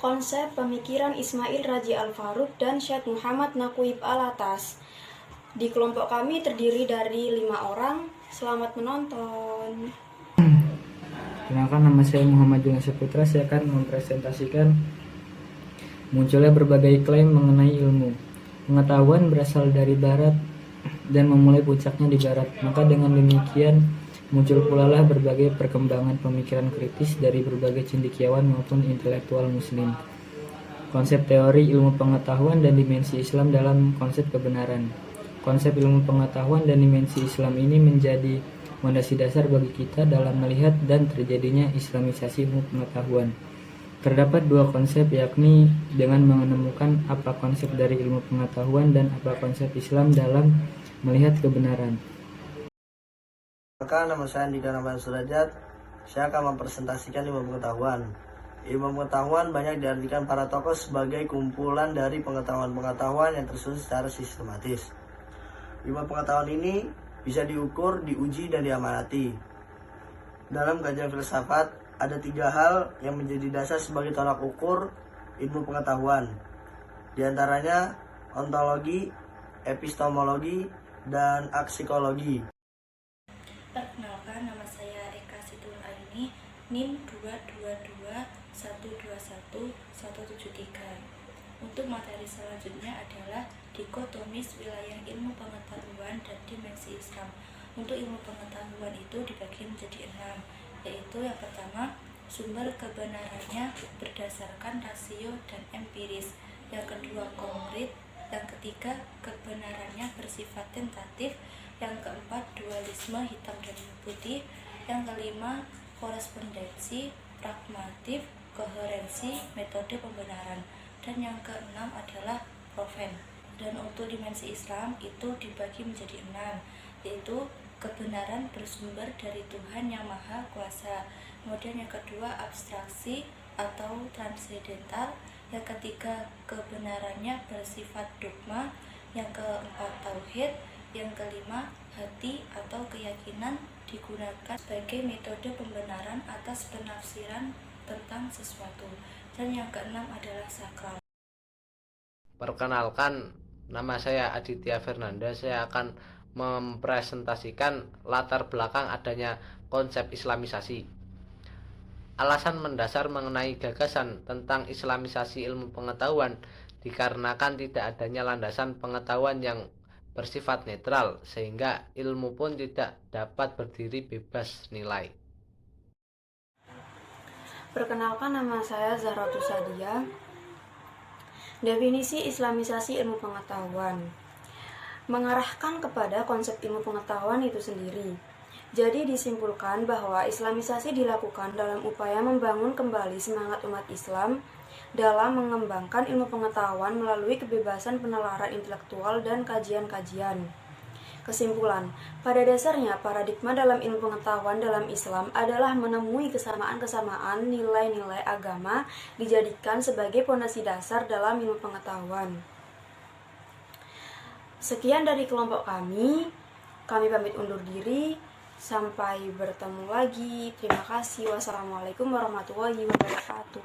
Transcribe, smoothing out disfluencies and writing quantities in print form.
konsep pemikiran Ismail Raji Al-Faruq dan Syekh Muhammad Naqib Al-Atas. Di kelompok kami terdiri dari 5 orang. Selamat menonton. Kenalkan, nama saya Muhammad Junas Saputra. Saya akan mempresentasikan munculnya berbagai klaim mengenai ilmu. Pengetahuan berasal dari barat dan memulai puncaknya di barat. Maka dengan demikian muncul pula lah berbagai perkembangan pemikiran kritis dari berbagai cendekiawan maupun intelektual muslim. Konsep teori ilmu pengetahuan dan dimensi Islam dalam konsep kebenaran. Konsep ilmu pengetahuan dan dimensi Islam ini menjadi fondasi dasar bagi kita dalam melihat dan terjadinya islamisasi ilmu pengetahuan. Terdapat 2 konsep, yakni dengan menemukan apa konsep dari ilmu pengetahuan dan apa konsep Islam dalam melihat kebenaran. Maka nama saya Andika Naman Surajat. Saya akan mempresentasikan ilmu pengetahuan. Ilmu pengetahuan banyak diartikan para tokoh sebagai kumpulan dari pengetahuan-pengetahuan yang tersusun secara sistematis. Ilmu pengetahuan ini bisa diukur, diuji, dan diamanati. Dalam kajian filsafat, ada 3 hal yang menjadi dasar sebagai tolak ukur ilmu pengetahuan. Di antaranya ontologi, epistemologi, dan aksikologi. Perkenalkan, nama saya Eka Situn Aini, NIM 222121173. Untuk materi selanjutnya adalah dikotomis wilayah ilmu pengetahuan dan dimensi Islam. Untuk ilmu pengetahuan itu dibagi menjadi 6, yaitu yang pertama, sumber kebenarannya berdasarkan rasio dan empiris. Yang kedua, konkret. Yang ketiga, kebenarannya bersifat tentatif. Yang keempat, dualisme hitam dan putih. Yang kelima, korespondensi, pragmatif, koherensi, metode pembenaran. Dan yang keenam adalah proven. Dan untuk dimensi Islam itu dibagi menjadi 6, yaitu kebenaran bersumber dari Tuhan yang Maha Kuasa. Kemudian yang kedua, abstraksi atau transendental. Yang ketiga, kebenarannya bersifat dogma. Yang keempat, tauhid. Yang kelima, hati atau keyakinan digunakan sebagai metode pembenaran atas penafsiran tentang sesuatu. Dan yang keenam adalah sakral. Perkenalkan, nama saya Aditya Fernanda. Saya akan mempresentasikan latar belakang adanya konsep islamisasi. Alasan mendasar mengenai gagasan tentang islamisasi ilmu pengetahuan dikarenakan tidak adanya landasan pengetahuan yang bersifat netral, sehingga ilmu pun tidak dapat berdiri bebas nilai. Perkenalkan, nama saya Zahratus Sadia. Definisi islamisasi ilmu pengetahuan mengarahkan kepada konsep ilmu pengetahuan itu sendiri. Jadi disimpulkan bahwa islamisasi dilakukan dalam upaya membangun kembali semangat umat Islam dalam mengembangkan ilmu pengetahuan melalui kebebasan penalaran intelektual dan kajian-kajian. Kesimpulan, pada dasarnya paradigma dalam ilmu pengetahuan dalam Islam adalah menemui kesamaan-kesamaan nilai-nilai agama dijadikan sebagai fondasi dasar dalam ilmu pengetahuan. Sekian dari kelompok kami pamit undur diri. Sampai bertemu lagi. Terima kasih. Wassalamualaikum warahmatullahi wabarakatuh.